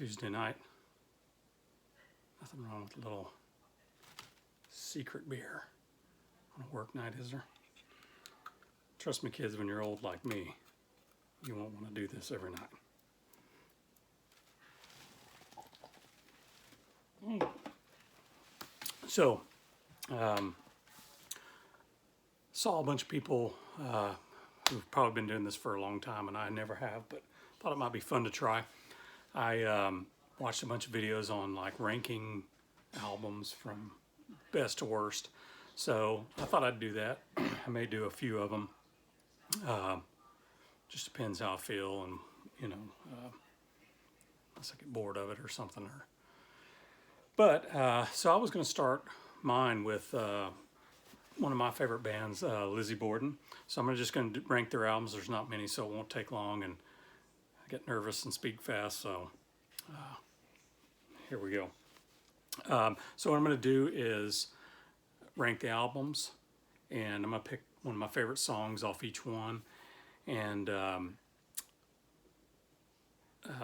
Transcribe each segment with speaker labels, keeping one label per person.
Speaker 1: Tuesday night. Nothing wrong with a little secret beer on a work night, is there? Trust me, kids, when you're old like me, you won't want to do this every night. So, saw a bunch of people who've probably been doing this for a long time, and I never have, but thought it might be fun to try. I watched a bunch of videos on like ranking albums from best to worst, so I thought I'd do that. I may do a few of them. Just depends how I feel, and you know, unless I get bored of it or something. So I was going to start mine with one of my favorite bands, Lizzy Borden. So I'm just going to rank their albums. There's not many, so it won't take long, and I get nervous and speak fast, so here we go. So what I'm going to do is rank the albums, and I'm going to pick one of my favorite songs off each one, and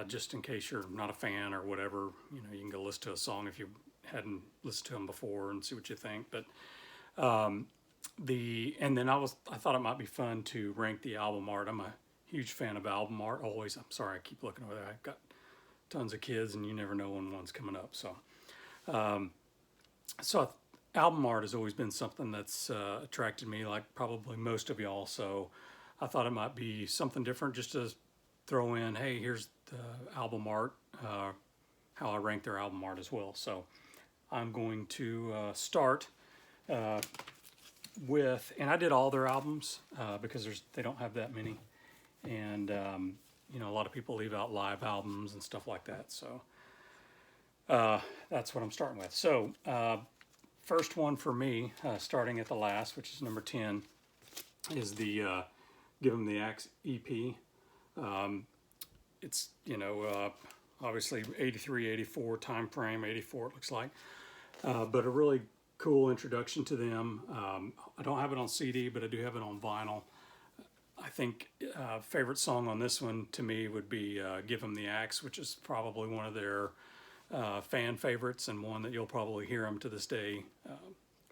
Speaker 1: just in case you're not a fan or whatever, you know, you can go listen to a song if you hadn't listened to them before and see what you think. But and then I thought it might be fun to rank the album art. I'm a huge fan of album art. Always. I'm sorry, I keep looking over there. I've got tons of kids, and you never know when one's coming up. So album art has always been something that's attracted me, like probably most of y'all. So I thought it might be something different, just to throw in, hey, here's the album art, how I rank their album art as well. So I'm going to start with, and I did all their albums because they don't have that many, and you know, a lot of people leave out live albums and stuff like that. So that's what I'm starting with. So first one for me, starting at the last, which is number 10, is the Give 'Em the Axe EP. It's, you know, obviously 83, 84 time frame, 84 it looks like, but a really cool introduction to them. I don't have it on CD, but I do have it on vinyl. I think favorite song on this one to me would be Give 'Em the Axe, which is probably one of their fan favorites, and one that you'll probably hear them to this day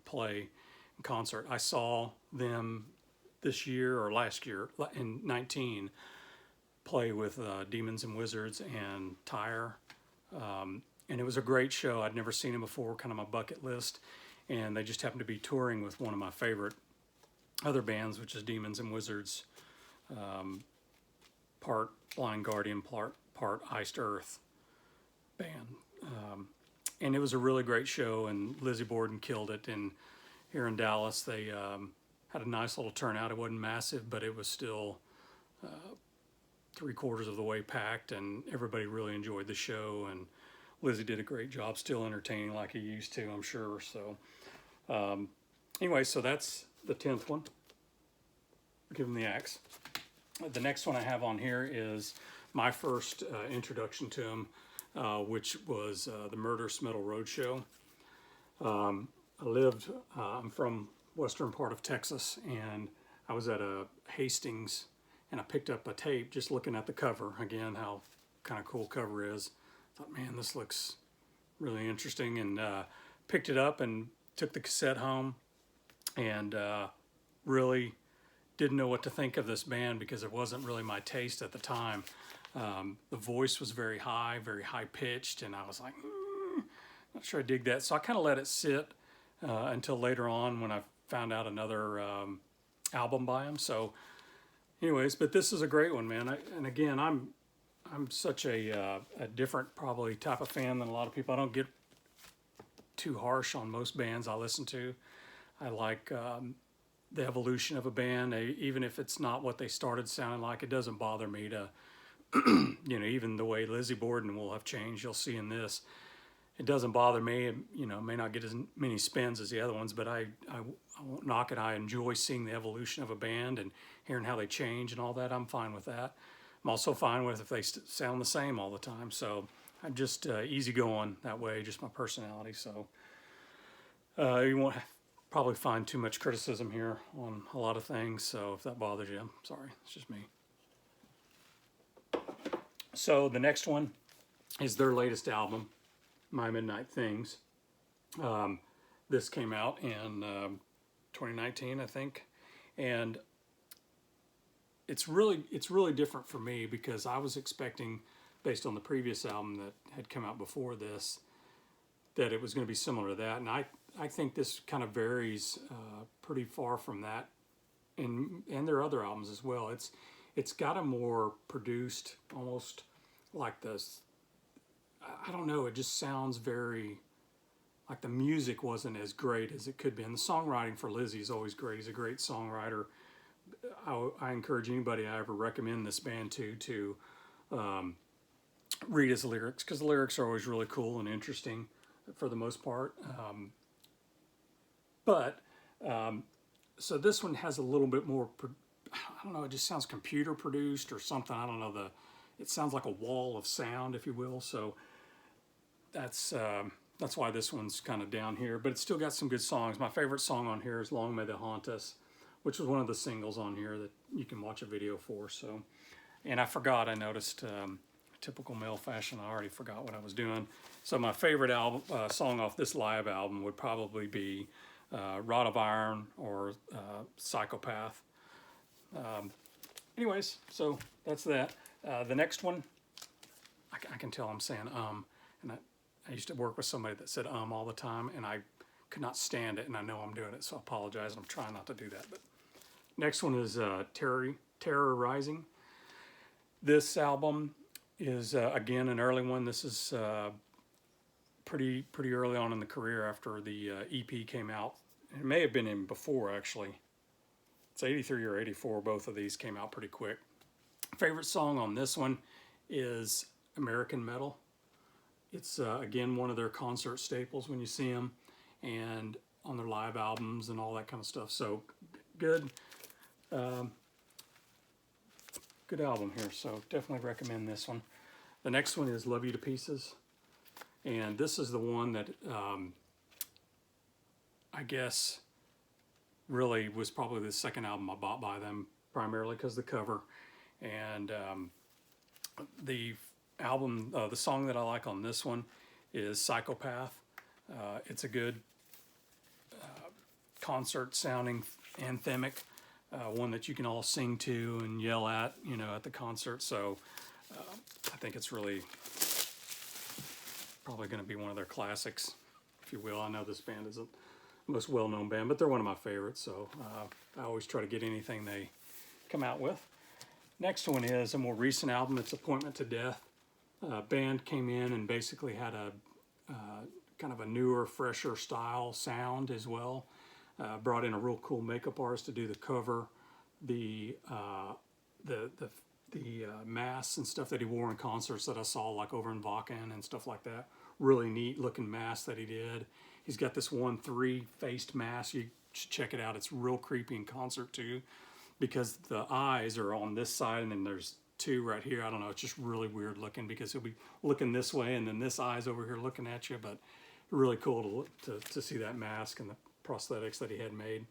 Speaker 1: play in concert. I saw them this year or last year in 19 play with Demons and Wizards and Tyre, and it was a great show. I'd never seen them before, kind of my bucket list, and they just happened to be touring with one of my favorite other bands, which is Demons and Wizards, part Blind Guardian, part Iced Earth band, and it was a really great show, and Lizzy Borden killed it. And here in Dallas, they had a nice little turnout. It wasn't massive, but it was still 3/4 of the way packed, and everybody really enjoyed the show, and Lizzy did a great job, still entertaining like he used to, I'm sure. So anyway, so that's the 10th one, Give 'Em the Axe. The next one I have on here is my first introduction to him, which was the Murderous Metal Roadshow. I'm from western part of Texas, and I was at a Hastings, and I picked up a tape just looking at the cover. Again, how kind of cool cover is. I thought, man, this looks really interesting, and picked it up and took the cassette home, and really didn't know what to think of this band because it wasn't really my taste at the time. The voice was very high pitched, and I was like, not sure I dig that. So I kind of let it sit until later on when I found out another album by him. So anyways, but this is a great one, man. And again, I'm such a different probably type of fan than a lot of people. I don't get too harsh on most bands I listen to. I like the evolution of a band, even if it's not what they started sounding like. It doesn't bother me to, you know, even the way Lizzy Borden will have changed, you'll see in this. It doesn't bother me. You know, it may not get as many spins as the other ones, but I won't knock it. I enjoy seeing the evolution of a band and hearing how they change and all that. I'm fine with that. I'm also fine with if they sound the same all the time. So I'm just easygoing that way, just my personality. So you won't probably find too much criticism here on a lot of things. So if that bothers you, I'm sorry. It's just me. So the next one is their latest album, My Midnight Things. This came out in 2019, I think, and it's really different for me because I was expecting, based on the previous album that had come out before this, that it was going to be similar to that, and I think this kind of varies pretty far from that, and their other albums as well. It's got a more produced, almost like this. I don't know. It just sounds very like the music wasn't as great as it could be, and the songwriting for Lizzy is always great. He's a great songwriter. I encourage anybody I ever recommend this band to read his lyrics, because the lyrics are always really cool and interesting for the most part. So this one has a little bit more, I don't know, it just sounds computer produced or something. I don't know, it sounds like a wall of sound, if you will. So that's why this one's kind of down here, but it's still got some good songs. My favorite song on here is Long May They Haunt Us, which was one of the singles on here that you can watch a video for. So, and I forgot, I noticed, typical male fashion, I already forgot what I was doing. So my favorite album, song off this live album would probably be Rod of Iron or Psychopath. Anyways, so that's that. The next one, I can tell I'm saying and I used to work with somebody that said all the time, and I could not stand it, and I know I'm doing it, so I apologize, and I'm trying not to do that. But next one is Terror Rising. This album is, again, an early one. This is pretty early on in the career after the EP came out. It may have been in before, actually. It's 83 or 84. Both of these came out pretty quick. Favorite song on this one is American Metal. It's, again, one of their concert staples when you see them, and on their live albums and all that kind of stuff. So good album here, so definitely recommend this one. The next one is Love You to Pieces, and this is the one that I guess really was probably the second album I bought by them, primarily because of the cover. And the album, the song that I like on this one is Psychopath. It's a good concert sounding anthemic, one that you can all sing to and yell at, at the concert. So I think it's really probably going to be one of their classics, if you will. I know this band isn't the most well-known band, but they're one of my favorites, so I always try to get anything they come out with. Next one is a more recent album. It's Appointment to Death. Band came in and basically had a kind of a newer, fresher style sound as well. Brought in a real cool makeup artist to do the cover, the masks and stuff that he wore in concerts that I saw, like over in Vakken and stuff like that. Really neat looking mask that he did. He's got this one 3-faced mask. You should check it out. It's real creepy in concert too, because the eyes are on this side and then there's two right here. I don't know. It's just really weird looking because he'll be looking this way and then this eye's over here looking at you. But really cool to see that mask and the prosthetics that he had made.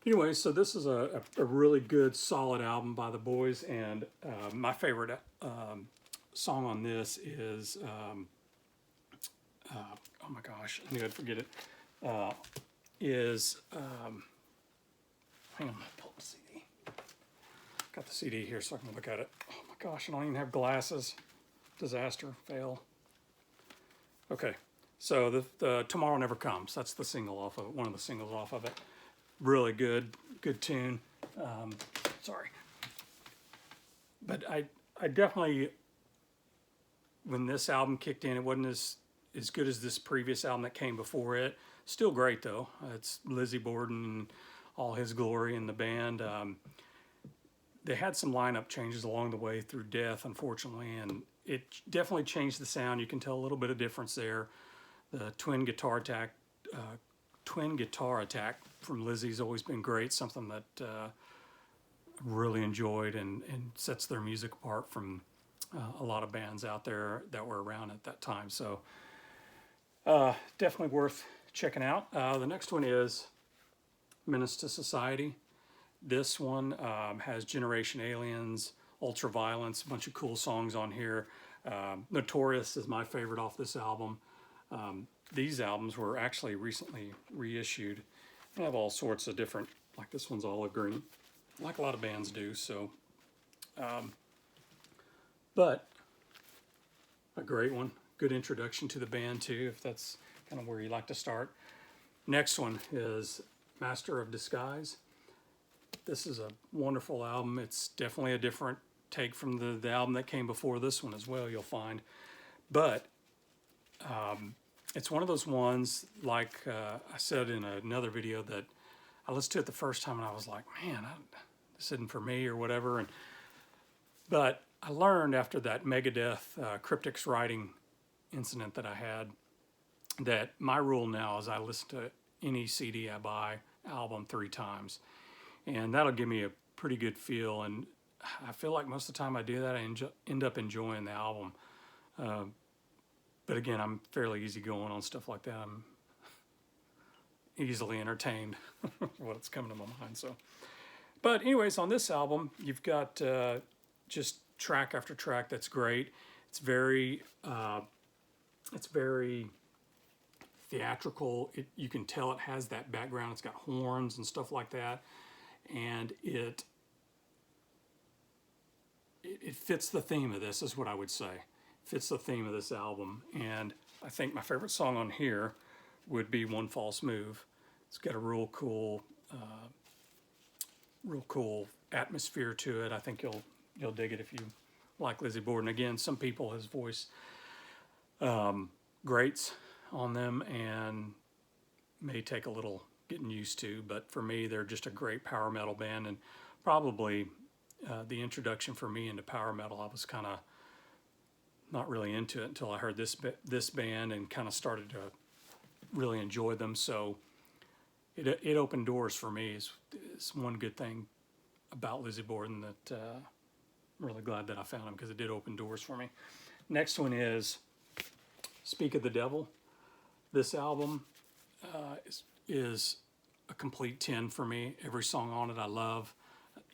Speaker 1: Anyway, so this is a really good, solid album by the boys, and my favorite song on this is, oh my gosh, I knew I'd forget it, hang on, I'll pull up the CD. Got the CD here so I can look at it. Oh my gosh, I don't even have glasses. Disaster, fail. Okay, so the Tomorrow Never Comes. That's the single off of it, one of the singles off of it. Really good tune. Sorry. But I definitely, when this album kicked in, it wasn't as good as this previous album that came before it. Still great though. It's Lizzy Borden and all his glory in the band. They had some lineup changes along the way through death, unfortunately, and it definitely changed the sound. You can tell a little bit of difference there. The twin guitar attack from Lizzy's always been great, something that really enjoyed and sets their music apart from a lot of bands out there that were around at that time. So definitely worth checking out. The next one is Menace to Society. This one has Generation Aliens, Ultraviolence, a bunch of cool songs on here. Notorious is my favorite off this album. These albums were actually recently reissued. They have all sorts of different, like this one's olive green, like a lot of bands do. So, but a great one. Good introduction to the band too, if that's kind of where you like to start. Next one is Master of Disguise. This is a wonderful album. It's definitely a different take from the album that came before this one as well, you'll find. But it's one of those ones, like I said in another video, that I listened to it the first time and I was like, man, this isn't for me or whatever. But I learned after that Megadeth Cryptics writing incident that I had that my rule now is I listen to any CD I buy, album 3 times. And that'll give me a pretty good feel. And I feel like most of the time I do that, I end up enjoying the album. But again, I'm fairly easygoing on stuff like that. I'm easily entertained what's coming to my mind. So, but anyways, on this album, you've got just track after track that's great. It's very theatrical. You can tell it has that background. It's got horns and stuff like that, and it fits the theme of this, is what I would say. Fits the theme of this album. And I think my favorite song on here would be One False Move. It's got a real cool atmosphere to it. I think you'll dig it if you like Lizzy Borden. Again, some people, his voice grates on them and may take a little getting used to, but for me, they're just a great power metal band, and probably the introduction for me into power metal. I was kind of not really into it until I heard this band and kind of started to really enjoy them. So it opened doors for me. It's one good thing about Lizzy Borden that I'm really glad that I found him, because it did open doors for me. Next one is Speak of the Devil. This album is a complete 10 for me. Every song on it I love.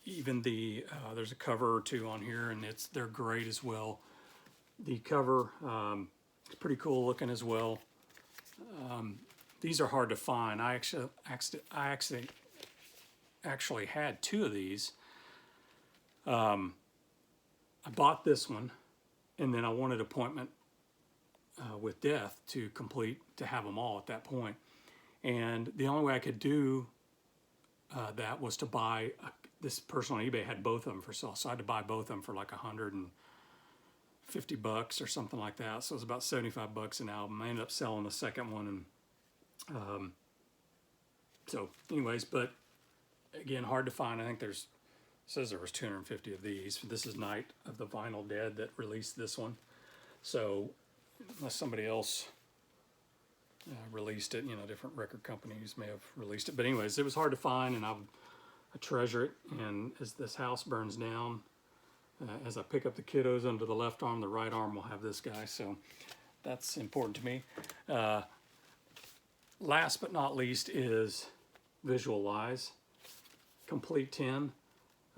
Speaker 1: Even there's a cover or two on here, and they're great as well. The cover is pretty cool looking as well. These are hard to find. I actually had 2 of these. I bought this one, and then I wanted Appointment with Death to have them all at that point. And the only way I could do that was to buy, this person on eBay had both of them for sale, so I had to buy both of them for like $150 or something like that. So it was about $75 an album. I ended up selling the second one, and so anyways, but again, hard to find. I think says there was 250 of these. This is Night of the Vinyl Dead that released this one. So unless somebody else released it, different record companies may have released it. But anyways, it was hard to find, and I treasure it. And as this house burns down, as I pick up the kiddos under the left arm, the right arm will have this guy. So that's important to me. Last but not least is Visual Lies. Complete 10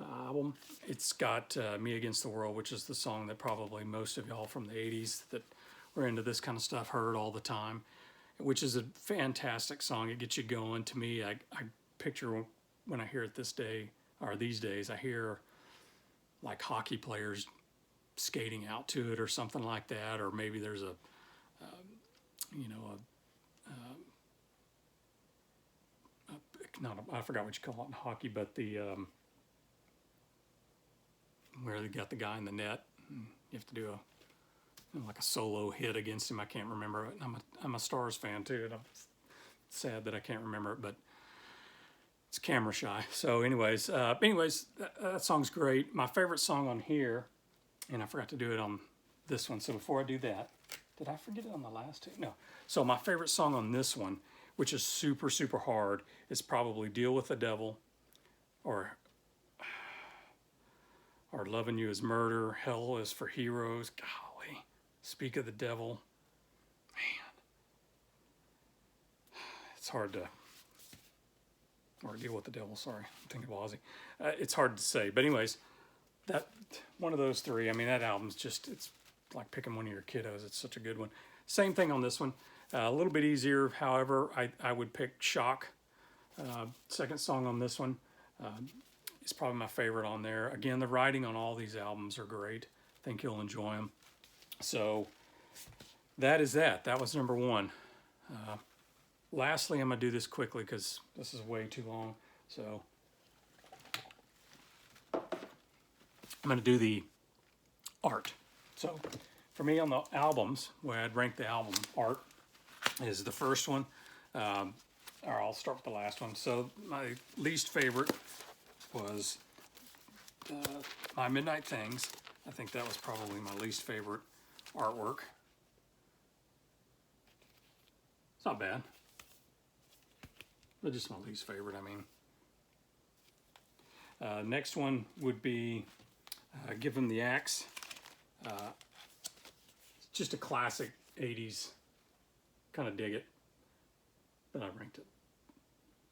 Speaker 1: album. It's got Me Against the World, which is the song that probably most of y'all from the 80s that were into this kind of stuff heard all the time, which is a fantastic song. It gets you going. To me, I picture when I hear it these days, I hear like hockey players skating out to it or something like that, or maybe there's I forgot what you call it in hockey, but where they got the guy in the net, and you have to do like a solo hit against him. I can't remember it. I'm a Stars fan too, and I'm sad that I can't remember it, but it's camera shy. So anyways, that song's great. My favorite song on here, and I forgot to do it on this one. So before I do that, did I forget it on the last 2? No. So my favorite song on this one, which is super, super hard, is probably Deal with the Devil, or Loving You Is Murder, Hell Is for Heroes. Golly, Speak of the Devil. Man, it's hard to, or Deal with the Devil, sorry, I'm thinking of Ozzy. It's hard to say, but anyways, that one of those 3, I mean, that album's just, it's like picking one of your kiddos. It's such a good one. Same thing on this one. A little bit easier, however, I would pick Shock. Second song on this one is probably my favorite on there. Again, the writing on all these albums are great. I think you'll enjoy them. So that is that. That was number one. Lastly, I'm going to do this quickly because this is way too long. So I'm going to do the art. So for me on the albums, where I'd rank the album, art is the first one. Or I'll start with the last one. So my least favorite was My Midnight Things. I think that was probably my least favorite artwork. It's not bad, but just my least favorite, I mean. Next one would be Give 'Em the Axe. Just a classic 80s, kind of dig it, but I ranked it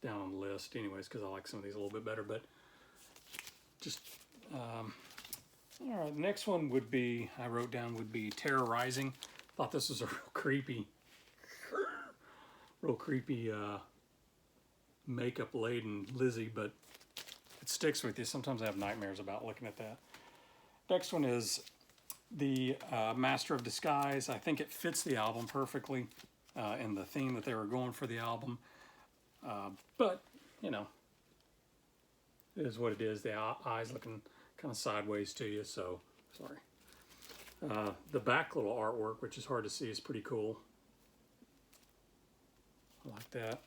Speaker 1: down on the list anyways because I like some of these a little bit better, but just, all right, the next one would be, I wrote down, would be Terror Rising. Thought this was a real creepy makeup-laden Lizzy, but it sticks with you. Sometimes I have nightmares about looking at that. Next one is the Master of Disguise. I think it fits the album perfectly and the theme that they were going for the album. But, you know, it is what it is. The eyes looking kind of sideways to you, so sorry. The back little artwork, which is hard to see, is pretty cool. I like that.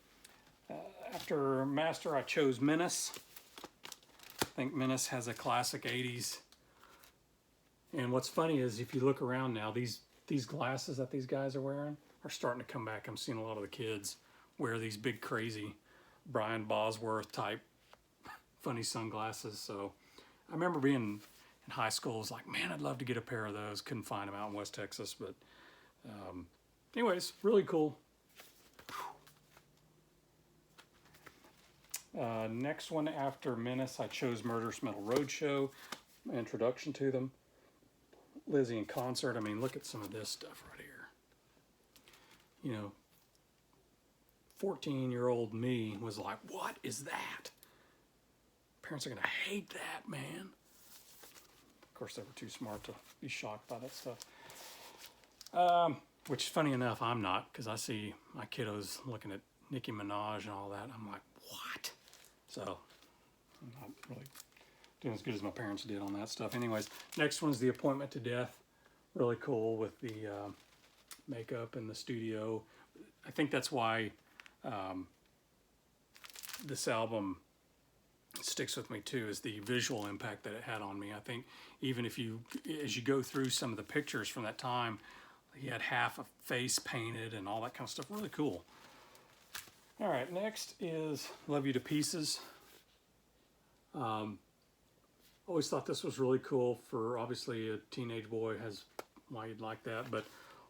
Speaker 1: After Master, I chose Menace. I think Menace has a classic 80s. And what's funny is if you look around now, these glasses that these guys are wearing are starting to come back. I'm seeing a lot of the kids wear these big crazy Brian Bosworth type funny sunglasses. So I remember being in high school, I was like, man, I'd love to get a pair of those. Couldn't find them out in West Texas, but anyways, really cool. Next one after Menace, I chose Murderous Metal Roadshow. My introduction to them. Lizzy in concert. I mean, look at some of this stuff right here. You know, 14-year-old me was like, what is that? Parents are going to hate that, man. Of course, they were too smart to be shocked by that stuff. Which, funny enough, I'm not, because I see my kiddos looking at Nicki Minaj and all that. And I'm like, what? So, I'm not really doing as good as my parents did on that stuff. Anyways, next one's The Appointment to Death. Really cool with the makeup in the studio. I think that's why this album sticks with me too, is the visual impact that it had on me. I think even if you, as you go through some of the pictures from that time, he had half a face painted and all that kind of stuff. Really cool. All right, next is Love You to Pieces. Always thought this was really cool for, obviously, a teenage boy has why you'd like that. But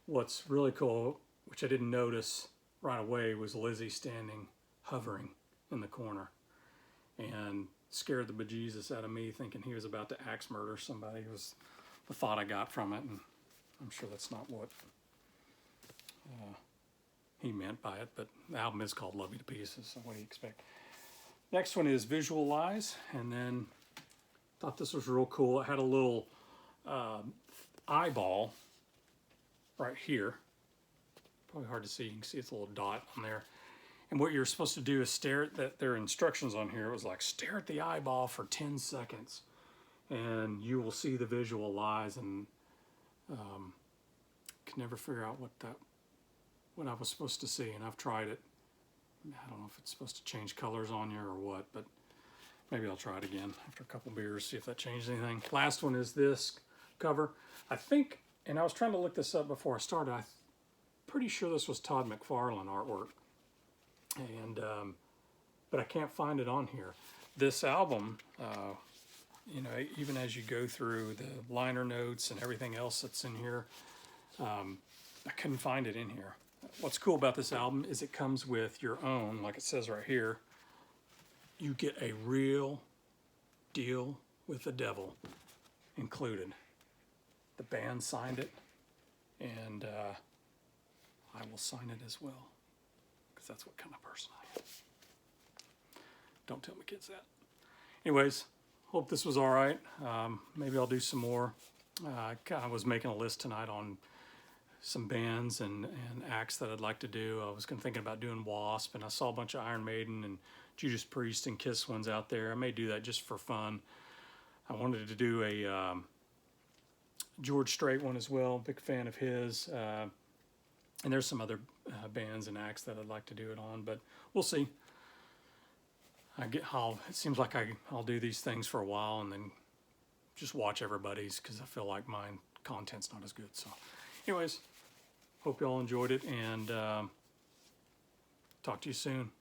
Speaker 1: what's really cool, which I didn't notice right away, was Lizzy standing, hovering in the corner, and scared the bejesus out of me, thinking he was about to axe murder somebody. It was the thought I got from it, and I'm sure that's not what he meant by it, but the album is called Love You to Pieces, so what do you expect? Next one is Visualize, and then thought this was real cool. It had a little eyeball right here. Probably hard to see. You can see it's a little dot on there. And what you're supposed to do is stare at that. There are instructions on here. It was like, stare at the eyeball for 10 seconds, and you will see the visualize. And could never figure out what I was supposed to see, and I've tried it. I don't know if it's supposed to change colors on you or what, but maybe I'll try it again after a couple beers, see if that changed anything. Last one is this cover. I think, and I was trying to look this up before I started, I'm pretty sure this was Todd McFarlane artwork, and but I can't find it on here. This album, you know, even as you go through the liner notes and everything else that's in here, I couldn't find it in here. What's cool about this album is it comes with your own, like it says right here, you get a real deal with the devil included. The band signed it. and I will sign it as well, because that's what kind of person I am. Don't tell my kids that. Anyways, hope this was all right. Maybe I'll do some more. I was making a list tonight on some bands and acts that I'd like to do. I was thinking about doing Wasp, and I saw a bunch of Iron Maiden and Judas Priest and Kiss ones out there. I may do that just for fun. I wanted to do a George Strait one as well. Big fan of his. And there's some other bands and acts that I'd like to do it on, but we'll see. It seems like I'll do these things for a while and then just watch everybody's, because I feel like my content's not as good. So anyways, hope you all enjoyed it, and talk to you soon.